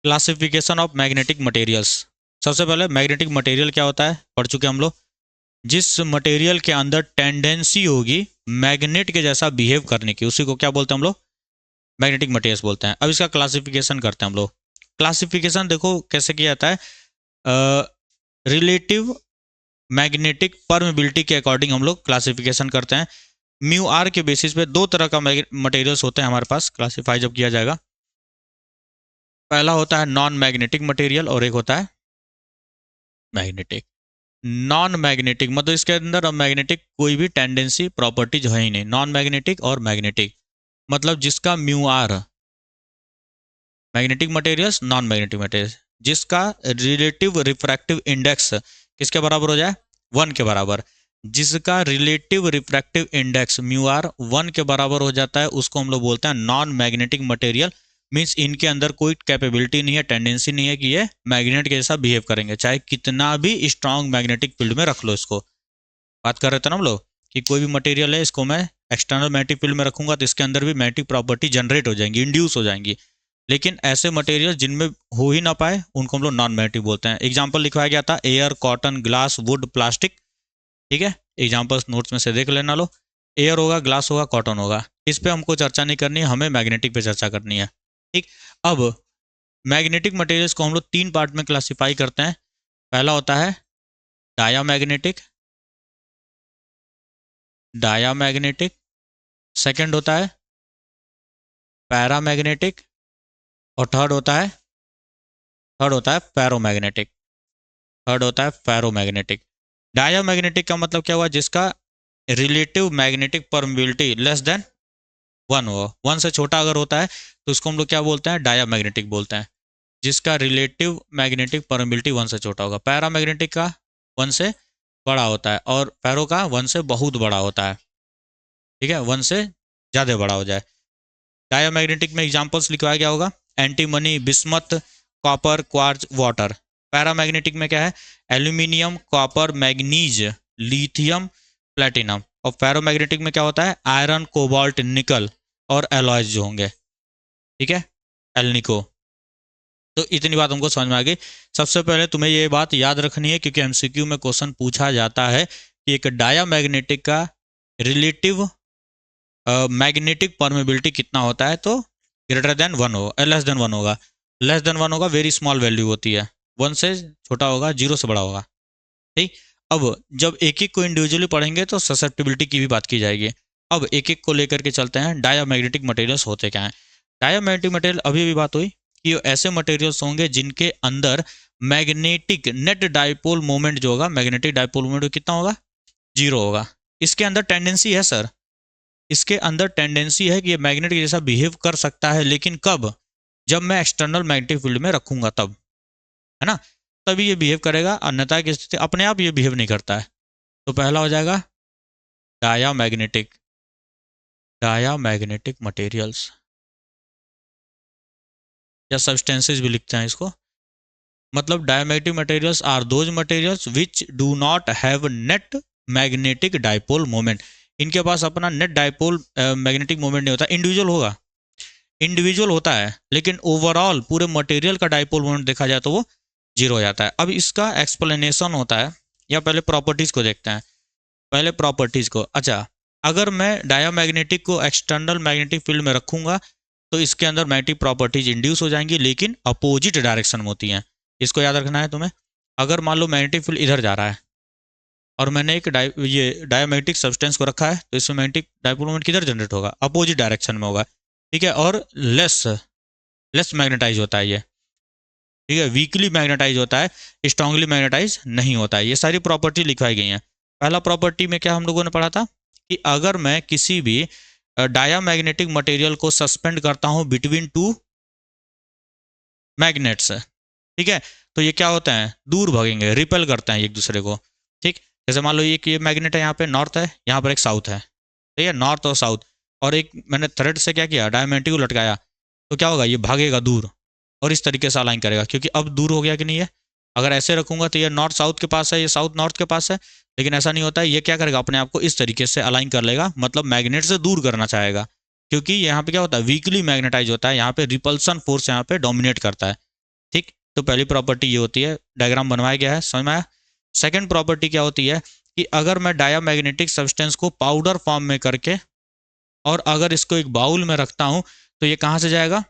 Classification of magnetic materials. सबसे पहले magnetic material क्या होता है पढ़ चुके हम लोग। जिस मटेरियल के अंदर टेंडेंसी होगी मैग्नेट के जैसा बिहेव करने की, उसी को क्या बोलते हैं हम लोग, मैग्नेटिक मटेरियल्स बोलते हैं। अब इसका क्लासिफिकेशन करते हैं हम लोग। क्लासिफिकेशन देखो कैसे किया जाता है, रिलेटिव मैग्नेटिक परमेबिलिटी के अकॉर्डिंग हम लोग क्लासिफिकेशन करते हैं। म्यू आर के बेसिस पे दो तरह का मटेरियल्स होते हैं हमारे पास क्लासिफाई जब किया जाएगा। पहला होता है नॉन मैग्नेटिक मटेरियल और एक होता है मैग्नेटिक। नॉन मैग्नेटिक मतलब इसके अंदर अब मैग्नेटिक कोई भी टेंडेंसी प्रॉपर्टीज है ही नहीं। नॉन मैग्नेटिक और मैग्नेटिक मतलब जिसका mu r, magnetic materials non magnetic materials जिसका रिलेटिव रिफ्रैक्टिव इंडेक्स किसके बराबर हो जाए, 1 के बराबर। जिसका relative refractive index mu r 1 के बराबर हो जाता है उसको हम लोग बोलते हैं नॉन मैग्नेटिक मटेरियल। मीन्स इनके अंदर कोई कैपेबिलिटी नहीं है, टेंडेंसी नहीं है कि ये मैग्नेट के जैसा बिहेव करेंगे, चाहे कितना भी स्ट्रांग मैग्नेटिक फील्ड में रख लो इसको। बात कर रहे थे ना हम लोग कि कोई भी मटेरियल है इसको मैं एक्सटर्नल मैग्नेटिक फील्ड में रखूंगा तो इसके अंदर भी मैग्नेटिक प्रॉपर्टी जनरेट हो जाएंगी, इंड्यूस हो जाएंगी। लेकिन ऐसे मटेरियल जिनमें हो ही ना पाए उनको हम लोग नॉन मैग्नेटिक बोलते हैं। एग्जाम्पल लिखवाया गया था air, cotton, glass, would, plastic. ठीक है, एग्जाम्पल्स नोट्स में से देख लेना लो। एयर होगा, ग्लास होगा, कॉटन होगा, इस पे हमको चर्चा नहीं करनी है, हमें मैग्नेटिक पे चर्चा करनी है। ठीक, अब मैग्नेटिक मटेरियल्स को हम लोग 3 पार्ट में क्लासिफाई करते हैं। पहला होता है डायामैग्नेटिक, डायामैग्नेटिक। सेकंड होता है पैरामैग्नेटिक और थर्ड होता है फेरोमैग्नेटिक। थर्ड होता है फेरोमैग्नेटिक। डायामैग्नेटिक का मतलब क्या हुआ, जिसका relative magnetic permeability less than 1 हो, 1 से छोटा अगर होता है तो उसको हम लोग क्या बोलते हैं, डायामैग्नेटिक बोलते हैं। जिसका रिलेटिव मैग्नेटिक परमिबिलिटी 1 से छोटा होगा। पैरामैग्नेटिक का 1 से बड़ा होता है और फेरो का 1 से बहुत बड़ा होता है। ठीक है, 1 से ज़्यादा बड़ा हो जाए। डायामैग्नेटिक में एग्जांपल्स लिखवाया गया होगा antimony, bismuth, copper, quartz, water. Paramagnetic में क्या है, aluminium, copper, manganese, lithium, platinum. और फेरोमैग्नेटिक में क्या होता है, आयरन, कोबाल्ट, निकल और एलॉयज जो होंगे। ठीक है, एल्निको। तो इतनी बात हमको समझ में आ गई। सबसे पहले तुम्हें ये बात याद रखनी है क्योंकि एमसीक्यू में क्वेश्चन पूछा जाता है कि एक डायामैग्नेटिक का रिलेटिव मैग्नेटिक परमेबिलिटी कितना होता है, तो ग्रेटर देन 1 हो, लेस देन 1 होगा। लेस देन 1 होगा वेरी स्मॉल वैल्यू होती है, 1 से छोटा होगा, 0 से बड़ा होगा। ठीक, अब जब एक एक को इंडिविजुअली पढ़ेंगे तो ससेप्टिबिलिटी की भी बात की जाएगी। अब एक एक को लेकर के चलते हैं, डायामैग्नेटिक मटेरियल्स होते क्या हैं। डायामैग्नेटिक मटेरियल अभी भी बात हुई कि ऐसे मटेरियल्स होंगे जिनके अंदर मैग्नेटिक नेट डाइपोल मोमेंट जो होगा, मैग्नेटिक डाइपोल मोमेंट कितना होगा, 0 होगा। इसके अंदर टेंडेंसी है सर, इसके अंदर टेंडेंसी है कि ये मैग्नेट के जैसा बिहेव कर सकता है, लेकिन कब, जब मैं एक्सटर्नल मैग्नेटिक फील्ड में रखूंगा तब, है ना, तभी ये बिहेव करेगा, अन्यथा की स्थिति अपने आप ये बिहेव नहीं करता है। तो पहला हो जाएगा डायामैग्नेटिक, डायामैग्नेटिक मटेरियल्स या सब्सटेंसेस भी लिखते हैं इसको। मतलब diamagnetic materials are those materials which do not have net magnetic dipole moment. इनके पास अपना नेट डाइपोल मैग्नेटिक मोमेंट नहीं होता, इंडिविजुअल होगा, इंडिविजुअल होता है, लेकिन ओवरऑल पूरे मटेरियल का डाइपोल मोमेंट देखा जाए तो वो 0 हो जाता है। अब इसका एक्सप्लेनेशन होता है, या पहले प्रॉपर्टीज को देखते हैं, पहले प्रॉपर्टीज को। अच्छा, अगर मैं डायामैग्नेटिक को एक्सटर्नल मैग्नेटिक फील्ड में रखूंगा तो इसके अंदर मैग्नेटिक प्रॉपर्टीज इंड्यूस हो जाएंगी, लेकिन अपोजिट डायरेक्शन में होती हैं। इसको याद रखना है तुम्हें। अगर मान लो मैग्नेटिक फील्ड इधर जा रहा है और मैंने एक ये डायमैग्नेटिक सब्सटेंस को रखा है, तो इसमें मैग्नेटिक डाइपोल मोमेंट किधर जनरेट होगा, अपोजिट डायरेक्शन में होगा। ठीक है, और लेस मैग्नेटाइज होता है ये। ठीक है, वीकली मैग्नेटाइज होता है, स्ट्रांगली मैग्नेटाइज नहीं होता है। ये सारी प्रॉपर्टी लिखवाई गई हैं। पहला प्रॉपर्टी में क्या हम लोगों ने पढ़ा था कि अगर मैं किसी भी डायामैग्नेटिक मटेरियल को सस्पेंड करता हूं बिटवीन 2 मैग्नेट्स, ठीक है, तो ये क्या होते हैं, दूर भागेंगे, रिपेल करते हैं एक दूसरे को। ठीक, जैसे मान लो ये मैग्नेट है, यहाँ पे नॉर्थ है, यहाँ पर एक साउथ है, ठीक है, नॉर्थ और साउथ, और एक मैंने थ्रेड से क्या किया, डायमैग्नेटिक को लटकाया, तो क्या होगा, ये भागेगा दूर और इस तरीके से अलाइन करेगा, क्योंकि अब दूर हो गया कि नहीं है। अगर ऐसे रखूंगा तो ये नॉर्थ साउथ के पास है, ये साउथ नॉर्थ के पास है, लेकिन ऐसा नहीं होता है। ये क्या करेगा, अपने आप को इस तरीके से अलाइन कर लेगा, मतलब मैग्नेट से दूर करना चाहेगा, क्योंकि यहाँ पे क्या होता है, वीकली मैग्नेटाइज होता है, यहाँ पे रिपल्सन फोर्स यहाँ पे डोमिनेट करता है। तो पहली प्रॉपर्टी ये होती है, डायग्राम बनवाया गया है, समझ में आया। सेकेंड प्रॉपर्टी क्या होती है कि अगर मैं डायामैग्नेटिक सब्सटेंस को पाउडर फॉर्म में करके और अगर इसको एक बाउल में रखता हूं तो ये कहां से जाएगा,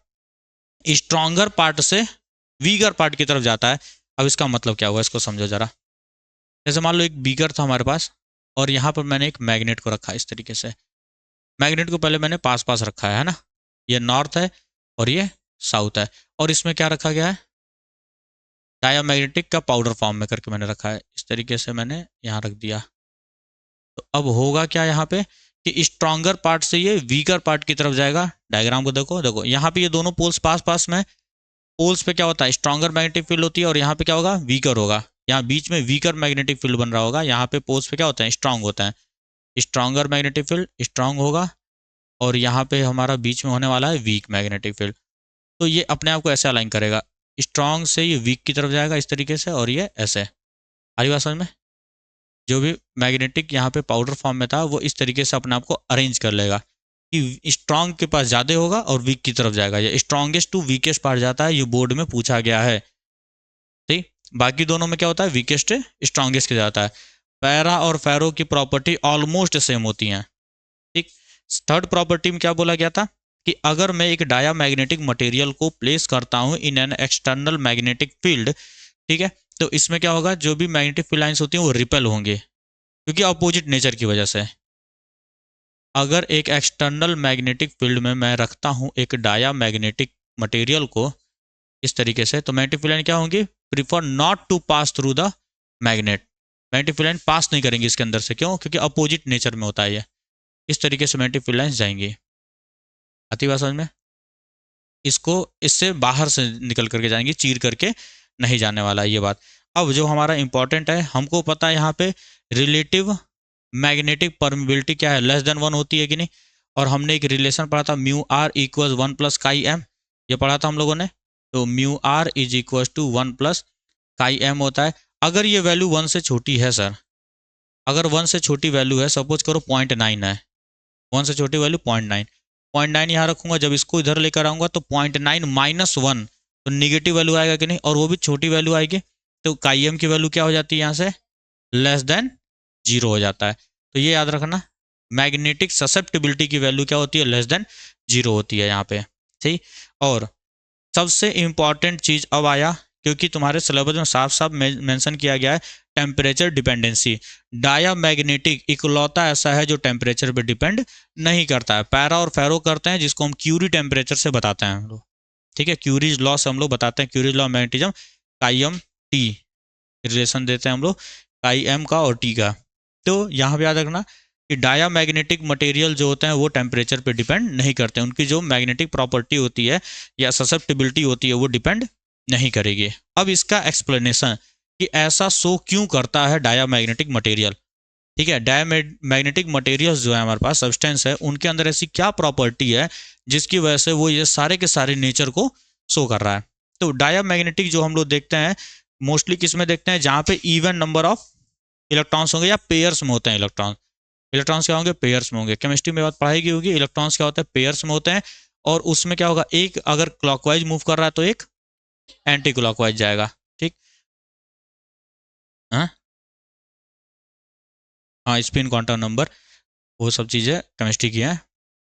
स्ट्रॉन्गर पार्ट से वीकर पार्ट की तरफ जाता है। अब इसका मतलब क्या हुआ, इसको समझो जरा। जैसे मान लो एक बीकर था हमारे पास और यहाँ पर मैंने एक मैग्नेट को रखा इस तरीके से। मैग्नेट को पहले मैंने पास पास रखा है ना, ये नॉर्थ है और ये साउथ है, और इसमें क्या रखा गया है, डायामैग्नेटिक का पाउडर फॉर्म में करके मैंने रखा है। इस तरीके से मैंने यहाँ रख दिया। तो अब होगा क्या यहाँ पे कि स्ट्रॉन्गर पार्ट से ये वीकर पार्ट की तरफ जाएगा। डायग्राम को देखो, देखो यहाँ पे ये दोनों पोल्स पास पास में, पोल्स पे क्या होता है, स्ट्रॉन्गर मैग्नेटिक फील्ड होती है और यहाँ पे क्या होगा, वीकर होगा। यहाँ बीच में वीकर मैग्नेटिक फील्ड बन रहा होगा, यहाँ पे पोल्स पे क्या होता है, स्ट्रांग होता है। स्ट्रॉन्गर मैग्नेटिक फील्ड स्ट्रांग होगा और यहाँ पे हमारा बीच में होने वाला है वीक मैग्नेटिक फील्ड। तो ये अपने आप को ऐसे अलाइन करेगा, स्ट्रॉन्ग से ये वीक की तरफ जाएगा इस तरीके से, और ये ऐसे। आ रही बात समझ में। जो भी मैग्नेटिक यहाँ पे पाउडर फॉर्म में था वो इस तरीके से अपने आप को अरेंज कर लेगा कि स्ट्रॉन्ग के पास ज़्यादा होगा और वीक की तरफ जाएगा। ये स्ट्रॉन्गेस्ट टू वीकेस्ट पार्ट जाता है, ये बोर्ड में पूछा गया है। ठीक, बाकी दोनों में क्या होता है, वीकेस्ट स्ट्रॉन्गेस्ट के जाता है। पैरा और फेरो की प्रॉपर्टी ऑलमोस्ट सेम होती हैं। ठीक, थर्ड प्रॉपर्टी में क्या बोला गया था कि अगर मैं एक डायामैग्नेटिक मटेरियल को प्लेस करता हूं in an external magnetic field, ठीक है, तो इसमें क्या होगा, जो भी मैग्नेटिक फील्ड लाइंस होती हैं वो रिपेल होंगे क्योंकि अपोजिट नेचर की वजह से। अगर एक एक्सटर्नल मैग्नेटिक फील्ड में मैं रखता हूं एक डायामैग्नेटिक मटेरियल को इस तरीके से, तो मैग्नेटिक फील्ड लाइन क्या होंगी, prefer not to pass through the magnet. Magnetic field line pass नहीं करेंगे इसके अंदर से, क्यों, क्योंकि अपोजिट नेचर में होता है ये। इस तरीके से मैग्नेटिक फील्ड लाइंस जाएंगी। आती बात समझ में। इसको इससे बाहर से निकल करके जाएंगी, चीर करके नहीं जाने वाला है ये बात। अब जो हमारा इंपॉर्टेंट है, हमको पता है यहाँ पे रिलेटिव मैग्नेटिक परमिबिलिटी क्या है, लेस देन 1 होती है कि नहीं। और हमने एक रिलेशन पढ़ा था, mu r equal 1 plus chi M, ये पढ़ा था हम लोगों ने। तो mu r is equal to 1 plus chi M होता है। अगर ये वैल्यू 1 से छोटी है सर, अगर 1 से छोटी वैल्यू है, सपोज करो 0.9 है, 1 से छोटी वैल्यू 0.9, 0.9 यहाँ रखूंगा, जब इसको इधर लेकर आऊंगा तो 0.9 माइनस 1, तो निगेटिव वैल्यू आएगा कि नहीं, और वो भी छोटी वैल्यू आएगी। तो काई एम की वैल्यू क्या हो जाती है यहाँ से, लेस देन 0 हो जाता है। तो ये याद रखना, मैग्नेटिक ससेप्टिबिलिटी की वैल्यू क्या होती है, लेस देन 0 होती है यहाँ पे। ठीक, और सबसे इंपॉर्टेंट चीज अब आया, क्योंकि तुम्हारे सिलेबस में साफ साफ मेंशन किया गया है टेम्परेचर डिपेंडेंसी। डायामैग्नेटिक इकलौता ऐसा है जो टेम्परेचर पे डिपेंड नहीं करता है। पैरा और फेरो करते हैं, जिसको हम क्यूरी टेम्परेचर से बताते हैं हम लोग। ठीक है, क्यूरीज लॉ से हम लोग बताते हैं, Curie's law magnetism, chi M T relation देते हैं हम लोग काई एम का और टी का। तो यहाँ पे याद रखना कि डायामैग्नेटिक मटेरियल जो होते हैं वो टेम्परेचर पे डिपेंड नहीं करते, उनकी जो मैग्नेटिक प्रॉपर्टी होती है या ससेप्टिबिलिटी होती है वो डिपेंड नहीं करेगी। अब इसका एक्सप्लेनेशन कि ऐसा शो क्यों करता है डायामैग्नेटिक मटेरियल। ठीक है, डायामैग्नेटिक मटेरियल्स जो है हमारे पास सब्सटेंस है, उनके अंदर ऐसी क्या प्रॉपर्टी है जिसकी वजह से वो ये सारे के सारे नेचर को शो कर रहा है। तो डायामैग्नेटिक जो हम लोग देखते हैं मोस्टली किस में देखते हैं, जहाँ पे इवन नंबर ऑफ इलेक्ट्रॉन्स होंगे या पेयर्स में होते हैं इलेक्ट्रॉन। इलेक्ट्रॉन्स क्या होंगे, पेयर्स में होंगे। केमिस्ट्री में बात पढ़ाई की होगी, इलेक्ट्रॉन्स क्या होता है, पेयर्स में होते हैं। और उसमें क्या होगा, एक अगर क्लॉकवाइज मूव कर रहा है तो एक एंटी क्लॉकवाइज जाएगा। ठीक, हाँ हाँ, स्पिन क्वांटम नंबर, वो सब चीज़ें केमिस्ट्री की हैं।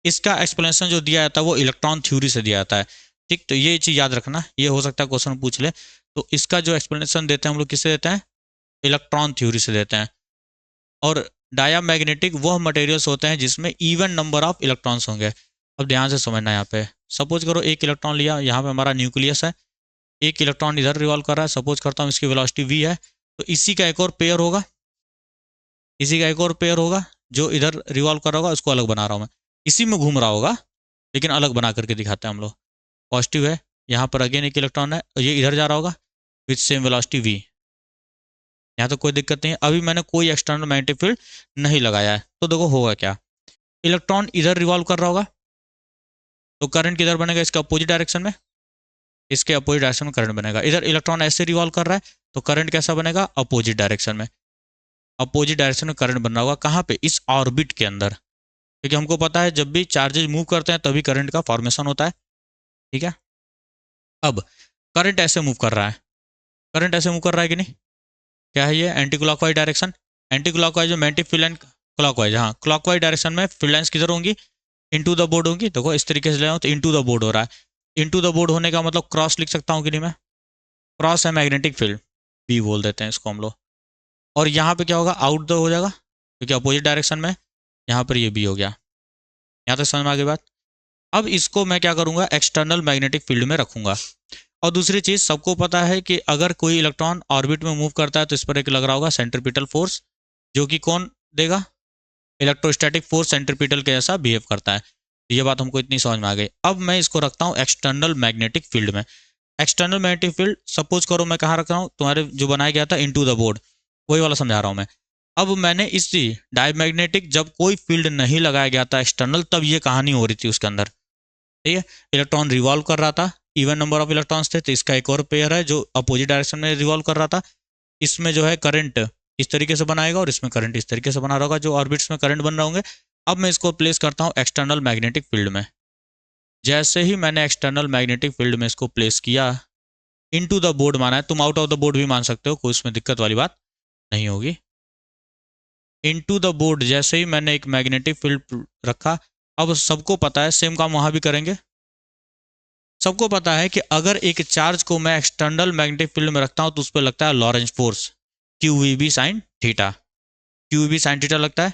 इसका एक्सप्लेनेशन जो दिया जाता है वो इलेक्ट्रॉन थ्योरी से दिया जाता है। ठीक, तो ये चीज़ याद रखना, ये हो सकता है क्वेश्चन पूछ ले। तो इसका जो एक्सप्लेनेशन देते हैं हम लोग किससे देते हैं, इलेक्ट्रॉन थ्योरी से देते हैं। और डायामैग्नेटिक वह मटेरियल्स होते हैं जिसमें इवन नंबर ऑफ इलेक्ट्रॉन्स होंगे। अब ध्यान से समझना, यहाँ पे सपोज करो एक इलेक्ट्रॉन लिया, यहाँ पे हमारा न्यूक्लियस है, एक इलेक्ट्रॉन इधर रिवॉल्व कर रहा है, सपोज करता हूँ इसकी वेलोसिटी v है, तो इसी का एक और पेयर होगा, इसी का एक और पेयर होगा जो इधर रिवॉल्व कर रहा होगा, उसको अलग बना रहा हूँ मैं, इसी में घूम रहा होगा लेकिन अलग बना करके दिखाते हैं हम लोग। पॉजिटिव है, यहाँ पर अगेन एक इलेक्ट्रॉन है, ये इधर जा रहा होगा विथ सेम वेलोसिटी v, यहाँ तो कोई दिक्कत नहीं है। अभी मैंने कोई एक्सटर्नल मैग्नेटिक फील्ड नहीं लगाया है, तो देखो होगा क्या, इलेक्ट्रॉन इधर रिवॉल्व कर रहा होगा तो करंट किधर बनेगा, इसके अपोजिट डायरेक्शन में, इसके अपोजिट डायरेक्शन में करंट बनेगा। इधर इलेक्ट्रॉन ऐसे रिवॉल्व कर रहा है तो करंट कैसा बनेगा, अपोजिट डायरेक्शन में, अपोजिट डायरेक्शन में करंट बन रहा होगा। कहाँ पे, इस ऑर्बिट के अंदर, क्योंकि हमको पता है जब भी चार्जेस मूव करते हैं तभी करंट का फॉर्मेशन होता है। ठीक है, अब करंट ऐसे मूव कर रहा है, करंट ऐसे मूव कर रहा है कि नहीं, क्या है ये, anti clockwise direction, anti clockwise में मैग्नेटिक फील्ड लाइन क्लॉकवाइज, हाँ क्लॉकवाइज डायरेक्शन में फील्ड लाइंस किधर होंगी, इनटू द बोर्ड होंगी। देखो इस तरीके से ले आऊँ तो इनटू द बोर्ड हो रहा है, इनटू द बोर्ड होने का मतलब क्रॉस लिख सकता हूँ कि नहीं मैं, क्रॉस है मैग्नेटिक फील्ड, बी बोल देते हैं इसको हम लोग। और यहाँ पे क्या होगा, आउट द हो जाएगा क्योंकि अपोजिट डायरेक्शन में, यहाँ पर ये बी हो गया। यहाँ तक समझ में आ गई बात। अब इसको मैं क्या करूँगा, एक्सटर्नल मैग्नेटिक फील्ड में रखूँगा। और दूसरी चीज़ सबको पता है कि अगर कोई इलेक्ट्रॉन ऑर्बिट में मूव करता है तो इस पर एक लग रहा होगा सेंट्रीपिटल फोर्स, जो कि कौन देगा, इलेक्ट्रोस्टैटिक फोर्स सेंट्रीपिटल के जैसा बिहेव करता है। ये बात हमको इतनी समझ में आ गई। अब मैं इसको रखता हूँ एक्सटर्नल मैग्नेटिक फील्ड में। एक्सटर्नल मैग्नेटिक फील्ड सपोज करो मैं कहाँ रख रहा हूँ, तुम्हारे जो बनाया गया था इनटू द बोर्ड, वही वाला समझा रहा हूँ मैं। अब मैंने इसी डायमैग्नेटिक जब कोई फील्ड नहीं लगाया गया था एक्सटर्नल, तब ये कहानी हो रही थी उसके अंदर, ठीक है। इलेक्ट्रॉन रिवॉल्व कर रहा था, इवन नंबर ऑफ इलेक्ट्रॉन्स थे, तो इसका एक और पेयर है जो अपोजिट डायरेक्शन में रिवॉल्व कर रहा था। इसमें जो है करंट इस तरीके से बनाएगा और इसमें करंट इस तरीके से बना रहा होगा, जो ऑर्बिट्स में करंट बन रहे होंगे। अब मैं इसको प्लेस करता हूँ एक्सटर्नल मैग्नेटिक फील्ड में। जैसे ही मैंने एक्सटर्नल मैग्नेटिक फील्ड में इसको प्लेस किया, इनटू द बोर्ड माना है, तुम आउट ऑफ द बोर्ड भी मान सकते हो, कोई इसमें दिक्कत वाली बात नहीं होगी। इनटू द बोर्ड जैसे ही मैंने एक मैग्नेटिक फील्ड रखा, अब सबको पता है सेम काम वहां भी करेंगे। सबको पता है कि अगर एक चार्ज को मैं एक्सटर्नल मैग्नेटिक फील्ड में रखता हूं तो उस पर लगता है Lorentz force, q v B sine theta, q v B sine theta लगता है।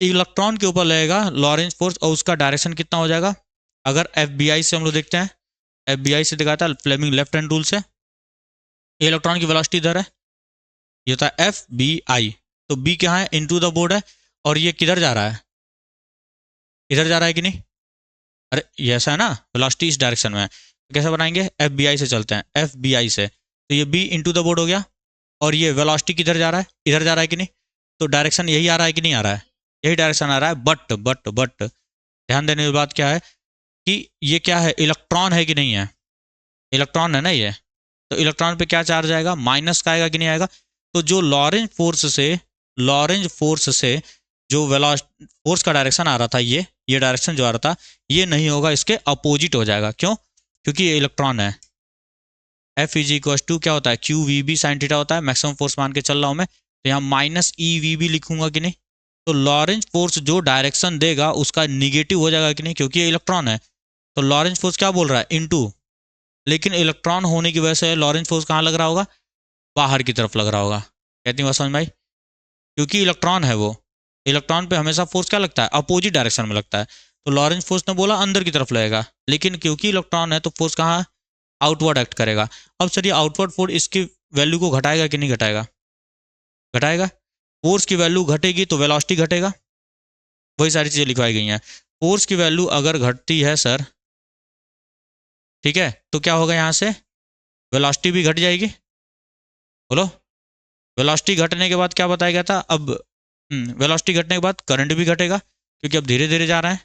इलेक्ट्रॉन के ऊपर लगेगा लॉरेंज फोर्स और उसका डायरेक्शन कितना हो जाएगा, अगर एफ बी आई से हम लोग देखते हैं, एफ बी आई से दिखाता है फ्लेमिंग लेफ्ट हैंड रूल से, इलेक्ट्रॉन की वेलोसिटी इधर है, ये होता है एफ बी आई। तो बी क्या है, इनटू द बोर्ड है, और ये किधर जा रहा है, इधर जा रहा है कि नहीं, अरे ये ऐसा है ना, वेलोसिटी इस डायरेक्शन में है, तो कैसे बनाएंगे, एफ बी आई से चलते हैं, एफ बी आई से, तो ये बी इंटू द बोर्ड हो गया। और ये वेलोसिटी किधर जा रहा है, इधर जा रहा है कि नहीं, तो डायरेक्शन यही आ रहा है कि नहीं आ रहा है, यही डायरेक्शन आ रहा है। बट ध्यान देने की बात क्या है कि ये क्या है, इलेक्ट्रॉन है कि नहीं है, इलेक्ट्रॉन है ना ये, तो इलेक्ट्रॉन पे क्या चार्ज आएगा, माइनस का आएगा कि नहीं आएगा। तो जो लॉरेंज फोर्स से जो वेलोसिटी फोर्स का डायरेक्शन आ रहा था, ये डायरेक्शन जो आ रहा था, ये नहीं होगा, इसके अपोजिट हो जाएगा। क्यों, क्योंकि ये इलेक्ट्रॉन है। एफ इज इक्व टू क्या होता है, q v B sine theta होता है, मैक्सिमम फोर्स मान के चल रहा हूं मैं, तो यहाँ माइनस ई वी बी लिखूंगा कि नहीं। तो लॉरेंज फोर्स जो डायरेक्शन देगा उसका निगेटिव हो जाएगा कि नहीं, क्योंकि ये इलेक्ट्रॉन है। तो लॉरेंज फोर्स क्या बोल रहा है, इनटू, लेकिन इलेक्ट्रॉन होने की वजह से लॉरेंज फोर्स कहाँ लग रहा होगा, बाहर की तरफ लग रहा होगा। कहती बात समझ में आई, क्योंकि इलेक्ट्रॉन है वो, इलेक्ट्रॉन पे हमेशा फोर्स क्या लगता है, अपोजिट डायरेक्शन में लगता है। तो लॉरेंज फोर्स ने बोला अंदर की तरफ लगेगा, लेकिन क्योंकि इलेक्ट्रॉन है तो फोर्स कहाँ, आउटवर्ड एक्ट करेगा। अब सर ये आउटवर्ड फोर्स इसकी वैल्यू को घटाएगा कि नहीं घटाएगा, घटाएगा। फोर्स की वैल्यू घटेगी तो वेलोसिटी घटेगा, वही सारी चीजें लिखवाई गई हैं। फोर्स की वैल्यू अगर घटती है सर, ठीक है, तो क्या होगा, यहाँ से वेलोसिटी भी घट जाएगी। बोलो, वेलोसिटी घटने के बाद क्या बताया गया था, अब वेलोसिटी घटने के बाद करंट भी घटेगा, क्योंकि अब धीरे धीरे जा रहा है,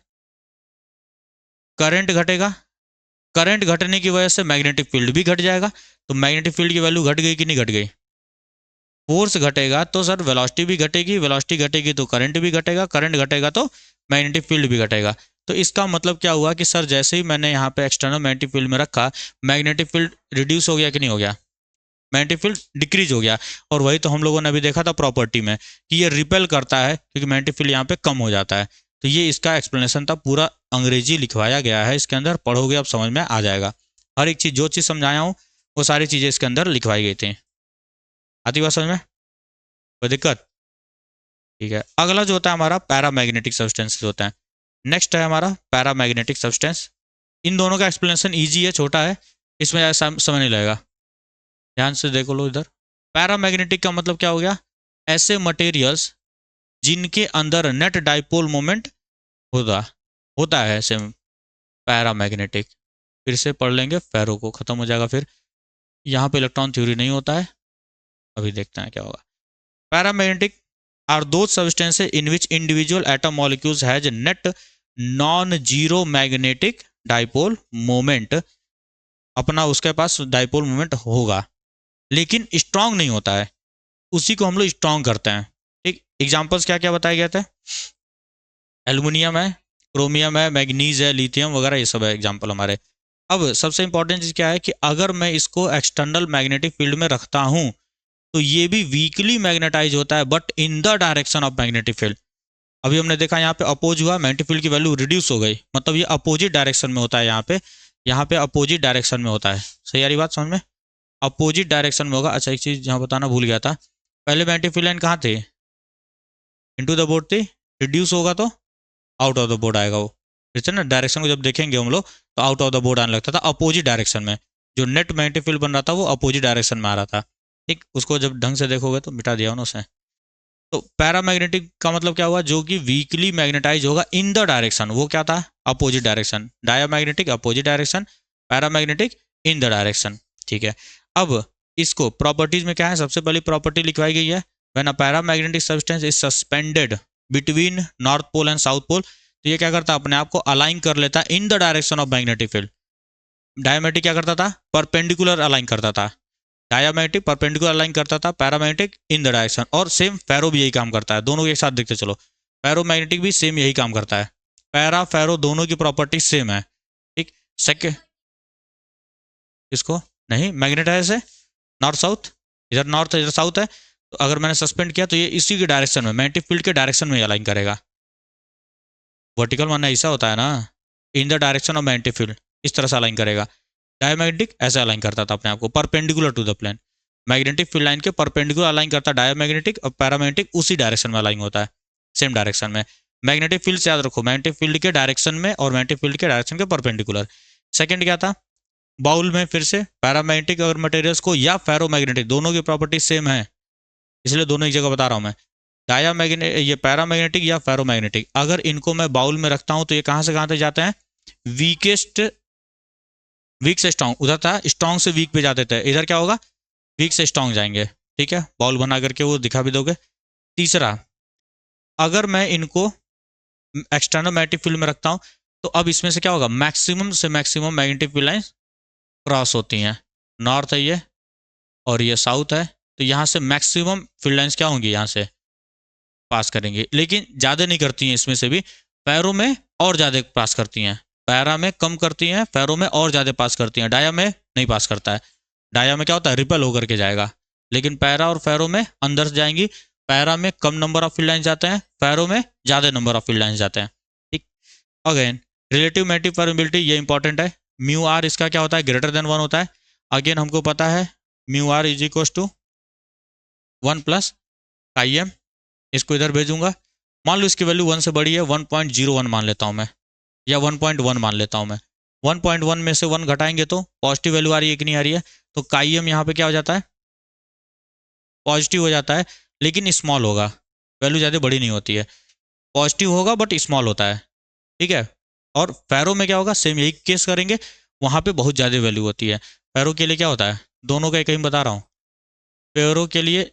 करंट घटेगा। करंट घटने की वजह से मैग्नेटिक फील्ड भी घट जाएगा, तो मैग्नेटिक फील्ड की वैल्यू घट गई कि नहीं घट गई। फोर्स घटेगा तो सर वेलोसिटी भी घटेगी, वेलोसिटी घटेगी तो करंट भी घटेगा, करंट घटेगा तो मैग्नेटिक फील्ड भी घटेगा। तो इसका मतलब क्या हुआ कि सर जैसे ही मैंने यहाँ पे एक्सटर्नल मैग्नेटिक फील्ड में रखा, मैग्नेटिक फील्ड रिड्यूस हो गया कि नहीं हो गया, मैग्नेटिक फील्ड डिक्रीज हो गया। और वही तो हम लोगों ने अभी देखा था प्रॉपर्टी में कि ये रिपेल करता है, क्योंकि मैग्नेटिक फील्ड यहाँ पे कम हो जाता है। तो ये इसका एक्सप्लेनेशन था, पूरा अंग्रेजी लिखवाया गया है इसके अंदर, पढ़ोगे अब समझ में आ जाएगा। हर एक चीज़ जो चीज़ समझाया हूँ वो सारी चीज़ें इसके अंदर लिखवाई गई थी। आती बात समझ में, कोई दिक्कत, ठीक है। अगला जो होता है हमारा पैरामैग्नेटिक सब्सटेंसेस होता है। नेक्स्ट है हमारा पैरामैग्नेटिक सब्सटेंस। इन दोनों का एक्सप्लेनेशन ईजी है, छोटा है, इसमें ऐसा समझ नहीं लगेगा। ध्यान से देखो लो इधर, पैरामैग्नेटिक का मतलब क्या हो गया, ऐसे मटेरियल्स जिनके अंदर नेट डाइपोल मोमेंट होता होता है, ऐसे पैरामैग्नेटिक। फिर से पढ़ लेंगे, फेरो को खत्म हो जाएगा। फिर यहाँ पे इलेक्ट्रॉन थ्योरी नहीं होता है, अभी देखते हैं क्या होगा। Paramagnetic are those substances in which individual atom molecules has net non zero magnetic dipole moment. अपना उसके पास डाइपोल मोमेंट होगा लेकिन स्ट्रांग नहीं होता है, उसी को हम लोग स्ट्रांग करते हैं। ठीक, एग्जांपल्स क्या क्या बताए गए थे, एल्युमिनियम है, क्रोमियम है, मैग्नीज है, लिथियम वगैरह, ये सब है एग्जांपल हमारे। अब सबसे इंपॉर्टेंट चीज क्या है कि अगर मैं इसको एक्सटर्नल मैग्नेटिक फील्ड में रखता हूं तो ये भी वीकली मैग्नेटाइज होता है but in the direction of magnetic field. अभी हमने देखा यहाँ पे अपोज हुआ, मैग्नेटिक फील्ड की वैल्यू रिड्यूस हो गई, मतलब ये अपोजिट डायरेक्शन में होता है। यहाँ पे अपोजिट डायरेक्शन में होता है। सही आ रही बात समझ में? अपोजिट डायरेक्शन में होगा। अच्छा एक चीज यहाँ बताना भूल गया था, पहले मैग्नेटिक फील्ड लाइन कहाँ थे? इनटू द बोर्ड थी, रिड्यूस होगा तो आउट ऑफ द बोर्ड आएगा वो। ठीक है ना, डायरेक्शन को जब देखेंगे हम लोग तो आउट ऑफ द बोर्ड आने लगता था अपोजिट डायरेक्शन में। जो नेट मैग्नेटिक फील्ड बन रहा था वो अपोजिट डायरेक्शन में आ रहा था। ठीक, उसको जब ढंग से देखोगे तो मिटा दिया उन्होंने। तो पैरामैग्नेटिक का मतलब क्या हुआ? जो कि वीकली मैग्नेटाइज होगा इन द डायरेक्शन, वो क्या था? Opposite direction. Diamagnetic opposite direction, paramagnetic in the direction. ठीक है, अब इसको प्रॉपर्टीज में क्या है? सबसे पहली प्रॉपर्टी लिखवाई गई है, when a paramagnetic substance is suspended between north pole and south pole, तो ये क्या करता है? अपने आप को अलाइन कर लेता है in the direction of magnetic field. Diamagnetic क्या करता था? परपेंडिकुलर अलाइन करता था। डायामैग्नेटिक परपेंडिकुलर अलाइन करता था, पैरामैग्नेटिक इन द डायरेक्शन। और सेम फेरो भी यही काम करता है, दोनों के साथ देखते चलो। पैरोमैग्नेटिक भी सेम यही काम करता है। पैरा फेरो दोनों की प्रॉपर्टी सेम है। ठीक, सेकेंड इसको नहीं मैग्नेटाइज है नॉर्थ साउथ, इधर नॉर्थ इधर साउथ है, तो अगर मैंने सस्पेंड किया तो ये इसी के डायरेक्शन में, मैग्नेटिक फील्ड के डायरेक्शन में अलाइन करेगा। वर्टिकल मानना ऐसा होता है ना, in the direction of magnetic field, इस तरह से अलाइन करेगा। डायमैग्नेटिक ऐसे अलाइन करता था अपने आप को perpendicular to the plane. Magnetic field line के परपेंडिकुलर अलाइन करता है डायमैग्नेटिक, और पैरामैग्नेटिक उसी डायरेक्शन में अलाइन होता है, सेम डायरेक्शन में। मैग्नेटिक फील्ड से याद रखो, मैग्नेटिक फील्ड के डायरेक्शन में और मैग्नेटिक फील्ड के डायरेक्शन के परपेंडिकुलर। सेकंड क्या था? बाउल में फिर से पैरामैग्नेटिक और मटेरियल्स को या फेरोमैग्नेटिक दोनों की प्रॉपर्टी सेम है, इसलिए दोनों एक जगह बता रहा हूं मैं। डायामैग्नेट ये पैरामैग्नेटिक या फेरोमैग्नेटिक, अगर इनको मैं बाउल में रखता हूं तो ये कहां से कहां तक जाते हैं? वीकेस्ट, वीक से स्ट्रांग, उधर था स्ट्रांग से वीक पे जाते थे, इधर क्या होगा? वीक से स्ट्रांग जाएंगे। ठीक है, बाउल बना करके वो दिखा भी दोगे। तीसरा, अगर मैं इनको एक्सटर्नल मैग्नेटिक फील्ड में रखता हूं तो अब इसमें से क्या होगा? मैक्सिमम से maximum magnetic field line cross होती हैं। नॉर्थ है ये और ये साउथ है, तो यहाँ से मैक्सिमम फील्ड लाइन्स क्या होंगी? यहाँ से पास करेंगे, लेकिन ज़्यादा नहीं करती हैं इसमें से भी। पैरों में और ज़्यादा पास करती हैं, पैरा में कम करती हैं, पैरों में और ज़्यादा पास करती हैं। डाया में नहीं पास करता है। डाया में क्या होता है? रिपल होकर के जाएगा, लेकिन पैरा और फेरो में अंदर से जाएंगी। पैरा में कम नंबर ऑफ फील्ड लाइन्स जाते हैं, पैरों में ज़्यादा नंबर ऑफ फील्ड लाइन्स जाते हैं। ठीक, अगेन रिलेटिव मैग्नेटिक परमिबिलिटी, ये इंपॉर्टेंट है। म्यू आर इसका क्या होता है? ग्रेटर देन 1 होता है। अगेन हमको पता है mu r is equal to 1 plus I M. इसको इधर भेजूंगा, मान लो इसकी वैल्यू 1 से बड़ी है, 1.01 मान लेता हूँ मैं, या 1.1 मान लेता हूँ मैं। 1.1 में से 1 घटाएंगे तो पॉजिटिव वैल्यू आ रही है कि नहीं आ रही है? तो काई एम यहाँ पे क्या हो जाता है? पॉजिटिव हो जाता है, लेकिन स्मॉल होगा, वैल्यू ज़्यादा बड़ी नहीं होती है। पॉजिटिव होगा बट स्मॉल होता है। ठीक है, और फेरो में क्या होगा? सेम यही केस करेंगे, वहाँ पे बहुत ज़्यादा वैल्यू होती है। फेरो के लिए क्या होता है? दोनों का कहीं बता रहा हूँ। फेरो के लिए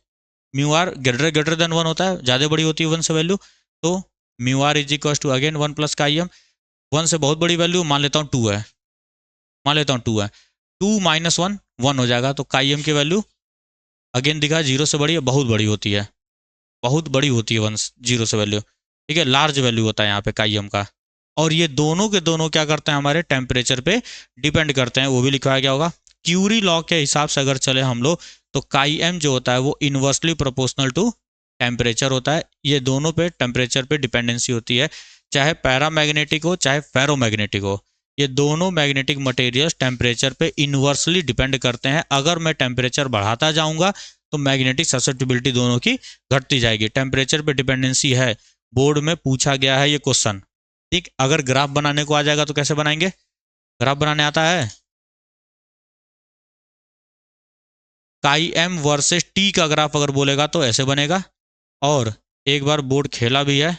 mu r greater greater than 1 होता है, ज़्यादा बड़ी होती है 1 से वैल्यू, तो mu r is equal to again 1 plus chi M. 1 से बहुत बड़ी वैल्यू मान लेता हूँ 2 है, मान लेता हूँ 2 है, 2 माइनस 1 1 हो जाएगा। तो काई एम की वैल्यू अगेन दिखा 0 से बड़ी है, बहुत बड़ी होती है, बहुत बड़ी होती है 1 0 से वैल्यू। ठीक है, लार्ज वैल्यू होता है यहाँ पे काई एम का। और ये दोनों के दोनों क्या करते हैं? हमारे टेम्परेचर पे डिपेंड करते हैं, वो भी लिखवाया गया होगा। क्यूरी लॉ के हिसाब से अगर चले हम लोग तो काई एम जो होता है वो इन्वर्सली प्रोपोर्शनल टू टेम्परेचर होता है। ये दोनों पे टेम्परेचर पे डिपेंडेंसी होती है, चाहे पैरामैग्नेटिक हो चाहे फेरोमैग्नेटिक हो। ये दोनों मैग्नेटिक मटेरियल्स टेम्परेचर पे इन्वर्सली डिपेंड करते हैं। अगर मैं टेम्परेचर बढ़ाता जाऊंगा तो मैग्नेटिक ससेप्टिबिलिटी दोनों की घटती जाएगी। टेम्परेचर पे डिपेंडेंसी है, बोर्ड में पूछा गया है ये क्वेश्चन। ठीक, अगर ग्राफ बनाने को आ जाएगा तो कैसे बनाएंगे? ग्राफ बनाने आता है? काई एम वर्सेस टी का ग्राफ अगर बोलेगा तो ऐसे बनेगा। और एक बार बोर्ड खेला भी है,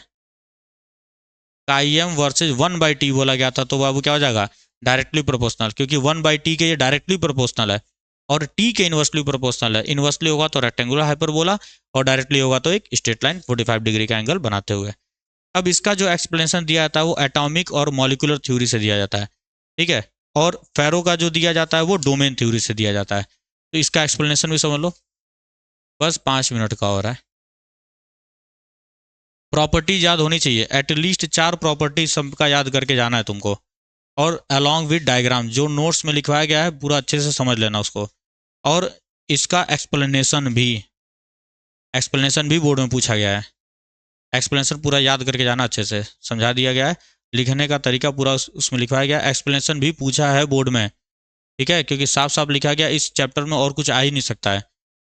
काई एम वर्सेज 1/t बोला गया था, तो बाबू क्या हो जाएगा? डायरेक्टली प्रोपोर्शनल, क्योंकि 1/t के ये डायरेक्टली प्रोपोर्शनल है और टी के इन्वर्सली प्रोपोर्शनल है। इन्वर्सली होगा तो रेक्टेंगुलर हाइपरबोला और डायरेक्टली होगा तो एक स्ट्रेट लाइन 45 डिग्री का एंगल बनाते हुए। अब इसका जो एक्सप्लेनेशन दिया जाता है वो एटॉमिक और मॉलिकुलर थ्योरी से दिया जाता है। ठीक है, और फेरो का जो दिया जाता है वो डोमेन थ्योरी से दिया जाता है। तो इसका एक्सप्लेनेशन भी समझ लो। बस 5 मिनट का हो रहा है। प्रॉपर्टीज याद होनी चाहिए, एटलीस्ट 4 प्रॉपर्टीज सबका याद करके जाना है तुमको। और अलॉन्ग विद डायग्राम, जो नोट्स में लिखवाया गया है पूरा अच्छे से समझ लेना उसको। और इसका एक्सप्लेनेशन भी बोर्ड में पूछा गया है। एक्सप्लेनेशन पूरा याद करके जाना, अच्छे से समझा दिया गया है। लिखने का तरीका पूरा उसमें लिखवाया गया है। एक्सप्लेनेशन भी पूछा है बोर्ड में, ठीक है, क्योंकि साफ साफ लिखा गया इस चैप्टर में और कुछ आ ही नहीं सकता है।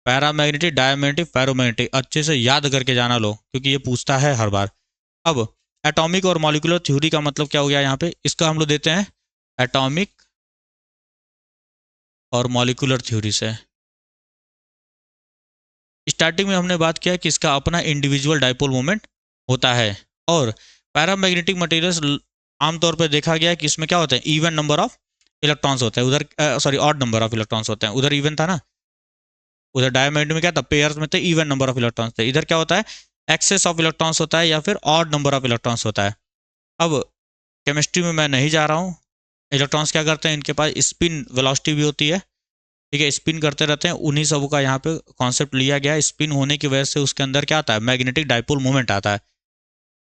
पैरामैग्नेटिक, डायमैग्नेटिक, फेरोमैग्नेटिक अच्छे से याद करके जाना लो, क्योंकि ये पूछता है हर बार। अब एटॉमिक और मॉलिक्यूलर थ्योरी का मतलब क्या हो गया यहाँ पे, इसका हम लोग देते हैं एटॉमिक और मॉलिक्यूलर थ्योरी से। स्टार्टिंग में हमने बात किया कि इसका अपना इंडिविजुअल डाइपोल मोमेंट होता है, और पैरामैग्नेटिक मटेरियल्स आमतौर पर देखा गया है कि इसमें क्या होता है, इवन नंबर ऑफ इलेक्ट्रॉन्स होते हैं, उधर sorry odd number of electrons होते हैं। उधर इवन था ना, उधर डायमंड में क्या था, पेयर्स में थे, इवन नंबर ऑफ इलेक्ट्रॉन्स थे। इधर क्या होता है, एक्सेस ऑफ इलेक्ट्रॉन्स होता है या फिर ऑड नंबर ऑफ इलेक्ट्रॉन्स होता है। अब केमिस्ट्री में मैं नहीं जा रहा हूँ। इलेक्ट्रॉन्स क्या करते हैं, इनके पास स्पिन वेलोसिटी भी होती है, ठीक है, स्पिन करते रहते हैं। उन्हीं सब का यहाँ पे कॉन्सेप्ट लिया गया है। स्पिन होने की वजह से उसके अंदर क्या आता है, मैग्नेटिक डाइपोल मूवमेंट आता है।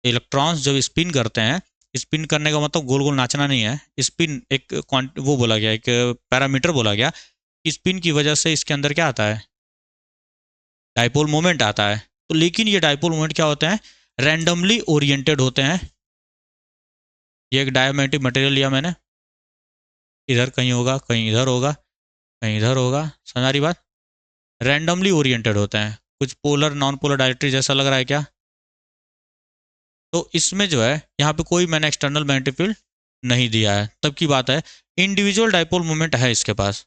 इलेक्ट्रॉन्स जब स्पिन करते हैं, स्पिन करने का मतलब गोल गोल नाचना नहीं है, स्पिन एक वो बोला गया, एक पैरामीटर बोला गया। स्पिन की वजह से इसके अंदर क्या आता है, डाइपोल मोमेंट आता है। तो लेकिन ये डाइपोल मोमेंट क्या होते हैं, रैंडमली ओरिएंटेड होते हैं। ये एक डायमैग्नेटिक मटेरियल लिया मैंने, इधर कहीं होगा, कहीं इधर होगा, कहीं इधर होगा, समझ रही बात। रैंडमली ओरिएंटेड होते हैं। कुछ पोलर नॉन पोलर डायरेक्टरी जैसा लग रहा है क्या। तो इसमें जो है यहाँ पे कोई मैंने एक्सटर्नल मैग्नेटिक फील्ड नहीं दिया है, तब की बात है। इंडिविजुअल डाइपोल मोमेंट है इसके पास,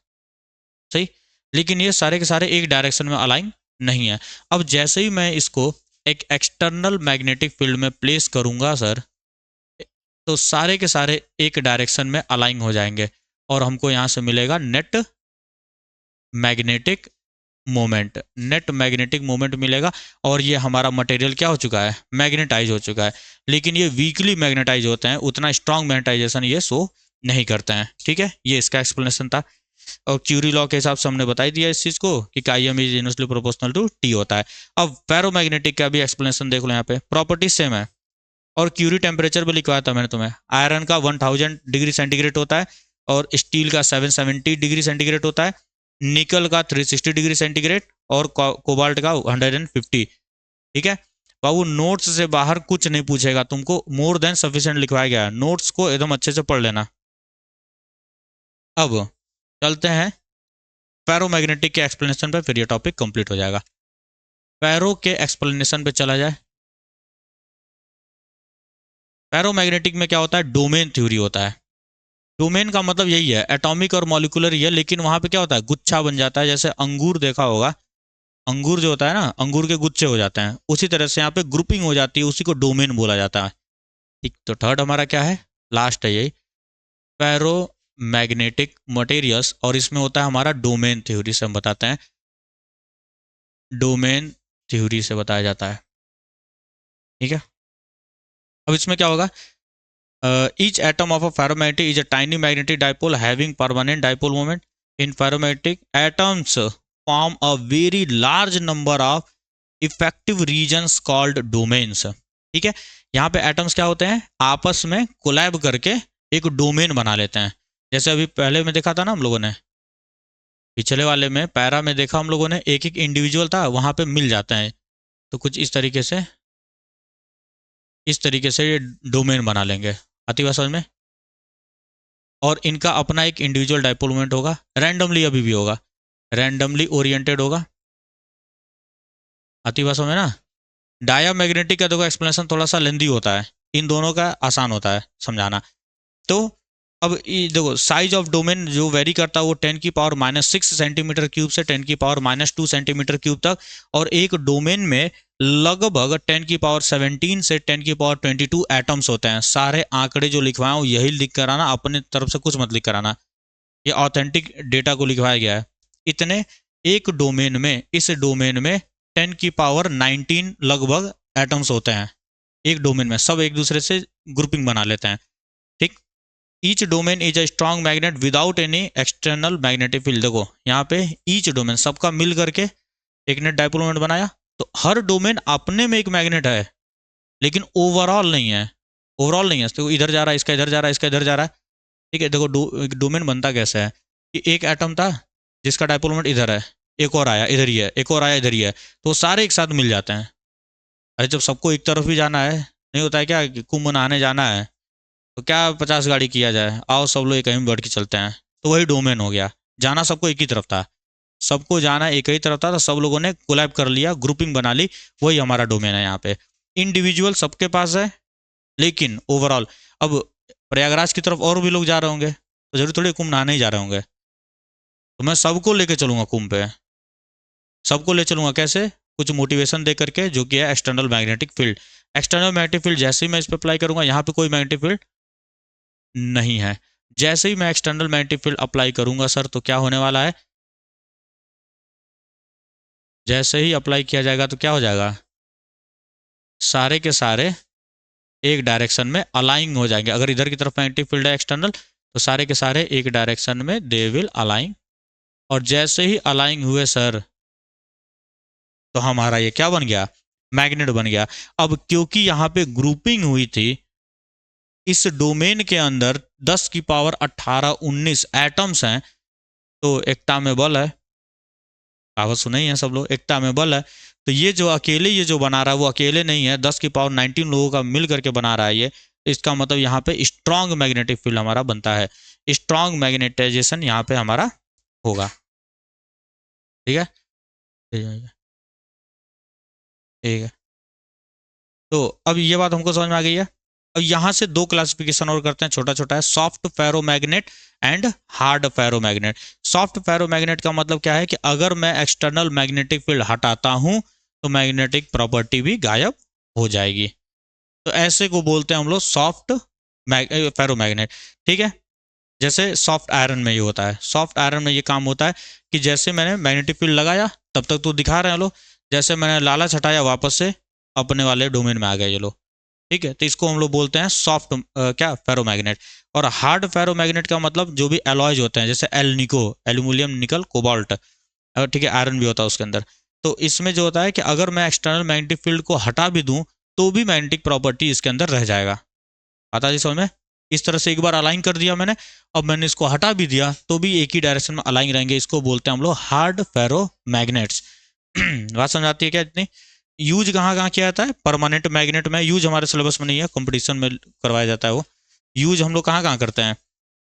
सही, लेकिन ये सारे के सारे एक डायरेक्शन में अलाइन नहीं है। अब जैसे ही मैं इसको एक एक्सटर्नल मैग्नेटिक फील्ड में प्लेस करूंगा सर, तो सारे के सारे एक डायरेक्शन में अलाइन हो जाएंगे, और हमको यहाँ से मिलेगा net magnetic moment. Net magnetic moment मिलेगा, और ये हमारा मटेरियल क्या हो चुका है, मैग्नेटाइज हो चुका है। लेकिन ये वीकली मैग्नेटाइज होते हैं, उतना स्ट्रांग मैग्नेटाइजेशन ये शो नहीं करते हैं, ठीक है। ये इसका एक्सप्लेनेशन था, और क्यूरी लॉ के हिसाब से हमने बता ही दिया इस चीज को कि chi m is inversely proportional to T होता है। अब फेरोमैग्नेटिक का भी एक्सप्लेनेशन देख लो, यहाँ पे प्रॉपर्टीज सेम है, और क्यूरी टेम्परेचर भी लिखवाया था मैंने तुम्हें। आयरन का 1000 डिग्री सेंटीग्रेड होता है, और स्टील का 770 डिग्री सेंटीग्रेड होता है, निकल का 360 डिग्री सेंटीग्रेड, और कोबाल्ट का 150, ठीक है। बाबू नोट्स से बाहर कुछ नहीं पूछेगा तुमको, मोर देन सफिशिएंट लिखवाया गया है, नोट्स को एकदम अच्छे से पढ़ लेना। अब चलते हैं फेरोमैग्नेटिक के एक्सप्लेनेशन पे, फिर ये टॉपिक कंप्लीट हो जाएगा। फेरो के एक्सप्लेनेशन पे चला जाए। फेरोमैग्नेटिक में क्या होता है, डोमेन थ्योरी होता है। डोमेन का मतलब यही है, एटॉमिक और मॉलिक्यूलर ही है, लेकिन वहां पे क्या होता है, गुच्छा बन जाता है। जैसे अंगूर देखा होगा, अंगूर जो होता है ना, अंगूर के गुच्छे हो जाते हैं, उसी तरह से यहाँ पे ग्रुपिंग हो जाती है, उसी को डोमेन बोला जाता है, ठीक। तो थर्ड हमारा क्या है, लास्ट है यही, फेरो मैग्नेटिक मटेरियल्स, और इसमें होता है हमारा डोमेन थ्योरी से हम बताते हैं, डोमेन थ्योरी से बताया जाता है, ठीक है। अब इसमें क्या होगा, each atom of a ferromagnetic is a tiny magnetic dipole having permanent dipole moment. In ferromagnetic, atoms form a very large number of effective regions called domains. ठीक है, यहाँ पे एटम्स क्या होते हैं, आपस में कोलैब करके एक डोमेन बना लेते हैं। जैसे अभी पहले में देखा था ना हम लोगों ने, पिछले वाले में पैरा में देखा हम लोगों ने, एक एक इंडिविजुअल था, वहां पे मिल जाते हैं। तो कुछ इस तरीके से ये डोमेन बना लेंगे, आती बात समझ में। और इनका अपना एक इंडिविजुअल डाइपोल मोमेंट होगा, रैंडमली अभी भी होगा, रैंडमली ओरिएंटेड होगा, आती बात समझ ना। डायामैग्नेटिक का देखो एक्सप्लेनेशन थोड़ा सा लेंदी होता है, इन दोनों का आसान होता है समझाना। तो अब देखो साइज ऑफ डोमेन जो वेरी करता है वो 10⁻⁻6 सेंटीमीटर क्यूब से 10⁻⁻2 सेंटीमीटर क्यूब तक, और एक डोमेन में लगभग 10⁻17 से 10⁻22 एटम्स होते हैं। सारे आंकड़े जो लिखवाए हो यही लिख कर आना, अपने तरफ से कुछ मत लिख कर आना, ये ऑथेंटिक डेटा को लिखवाया गया है। इतने एक डोमेन में, इस डोमेन में 10⁻19 लगभग एटम्स होते हैं एक डोमेन में, सब एक दूसरे से ग्रुपिंग बना लेते हैं, ठीक। Each domain is a strong magnet without any external magnetic field. देखो यहाँ पे ईच डोमेन, सबका मिल करके एक नेट डाइपोल मोमेंट बनाया, तो हर डोमेन अपने में एक मैग्नेट है, लेकिन ओवरऑल नहीं है, ओवरऑल नहीं है। तो इधर जा रहा है, इसका इधर जा रहा है, इसका इधर जा रहा है, ठीक है, देखो डोमेन बनता कैसे है कि एक एटम था जिसका डायपोल मोमेंट इधर है, एक और आया इधर ही है, एक और आया इधर ही है, तो सारे एक साथ मिल जाते हैं। अरे जब सबको एक तरफ ही जाना है, नहीं होता है क्या कि कुंभ नहाने जाना है, तो क्या 50 गाड़ी किया जाए, आओ सब लोग एक ही में बढ़ के चलते हैं, तो वही डोमेन हो गया। जाना सबको एक ही तरफ था, सबको जाना एक ही तरफ था, तो सब लोगों ने कोलैब कर लिया, ग्रुपिंग बना ली, वही हमारा डोमेन है यहाँ पे। इंडिविजुअल सबके पास है, लेकिन ओवरऑल अब प्रयागराज की तरफ और भी लोग जा रहे होंगे, तो जरूर थोड़ी कुंभ नहाने ही जा रहे होंगे, तो मैं सबको लेके चलूंगा कुंभ पे, सबको ले चलूंगा कैसे, कुछ मोटिवेशन दे करके, जो कि है external magnetic field. External magnetic field जैसे ही मैं इस पर अप्लाई करूंगा, यहाँ पे कोई मैग्नेटिक फील्ड नहीं है, जैसे ही मैं एक्सटर्नल मैग्नेटिक फील्ड अप्लाई करूंगा सर, तो क्या होने वाला है, जैसे ही अप्लाई किया जाएगा तो क्या हो जाएगा, सारे के सारे एक डायरेक्शन में अलाइन हो जाएंगे। अगर इधर की तरफ मैग्नेटिक फील्ड है एक्सटर्नल, तो सारे के सारे एक डायरेक्शन में दे विल अलाइन, और जैसे ही अलाइन हुए सर, तो हमारा ये क्या बन गया, मैग्नेट बन गया। अब क्योंकि यहाँ पे ग्रुपिंग हुई थी, इस डोमेन के अंदर 10 की पावर 18 19 एटम्स हैं, तो एकता में बल है, कहावत सुने ही है सब लोग, एकता में बल है। तो ये जो अकेले ये जो बना रहा है वो अकेले नहीं है, 10 की पावर 19 लोगों का मिल करके बना रहा है ये। इसका मतलब यहाँ पे स्ट्रांग मैग्नेटिक फील्ड हमारा बनता है, स्ट्रांग मैग्नेटाइजेशन यहाँ पे हमारा होगा। ठीक है, ठीक है, ठीक है। तो अब ये बात हमको समझ में आ गई है। अब यहाँ से दो क्लासिफिकेशन और करते हैं, छोटा छोटा है, soft ferromagnet and hard ferromagnet. Soft ferromagnet का मतलब क्या है कि अगर मैं एक्सटर्नल मैग्नेटिक फील्ड हटाता हूँ, तो मैग्नेटिक प्रॉपर्टी भी गायब हो जाएगी, तो ऐसे को बोलते हैं हम लोग सॉफ्ट फेरोमैग्नेट। ठीक है, जैसे सॉफ्ट आयरन में ये होता है, सॉफ्ट आयरन में ये काम होता है कि जैसे मैंने मैग्नेटिक फील्ड लगाया, तब तक तो दिखा रहे हैं लोग, जैसे मैंने लालच हटाया, वापस से अपने वाले डोमेन में आ गए ये लोग। ठीक है, तो इसको हम लोग बोलते हैं सॉफ्ट क्या फेरोमैग्नेट। और हार्ड फेरोमैग्नेट का मतलब जो भी एलॉयज होते हैं, जैसे एलनिको, एल्यूमिनियम, निकल, कोबाल्ट, ठीक है, आयरन भी होता है उसके अंदर। तो इसमें जो होता है कि अगर मैं एक्सटर्नल मैग्नेटिक फील्ड को हटा भी दूं, तो भी मैग्नेटिक प्रॉपर्टी इसके अंदर रह जाएगा। आता जी समझ में, इस तरह से एक बार अलाइन कर दिया मैंने, अब मैंने इसको हटा भी दिया, तो भी एक ही डायरेक्शन में अलाइन रहेंगे, इसको बोलते हैं हम लोग हार्ड फेरो मैग्नेट्स। बात समझ आती है क्या इतनी। यूज कहाँ कहाँ किया जाता है, परमानेंट मैग्नेट में यूज हमारे सिलेबस में नहीं है, कंपटीशन में करवाया जाता है वो। यूज हम लोग कहाँ कहाँ करते हैं,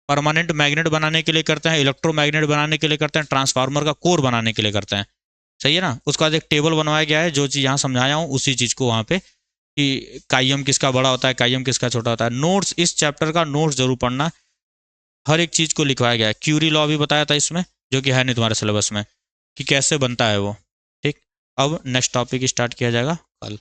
परमानेंट मैग्नेट बनाने के लिए करते हैं, इलेक्ट्रोमैग्नेट बनाने के लिए करते हैं, ट्रांसफार्मर का कोर बनाने के लिए करते हैं। सही है ना। उसके बाद एक टेबल बनवाया गया है, जो चीज़ यहाँ समझाया हूँ उसी चीज़ को वहाँ पे, कि काइयम किसका बड़ा होता है, काइयम किसका छोटा होता है। नोट्स, इस चैप्टर का नोट्स जरूर पढ़ना, हर एक चीज़ को लिखवाया गया है। क्यूरी लॉ भी बताया था इसमें, जो कि है नहीं तुम्हारे सिलेबस में, कि कैसे बनता है वो। ठीक, अब नेक्स्ट टॉपिक स्टार्ट किया जाएगा कल।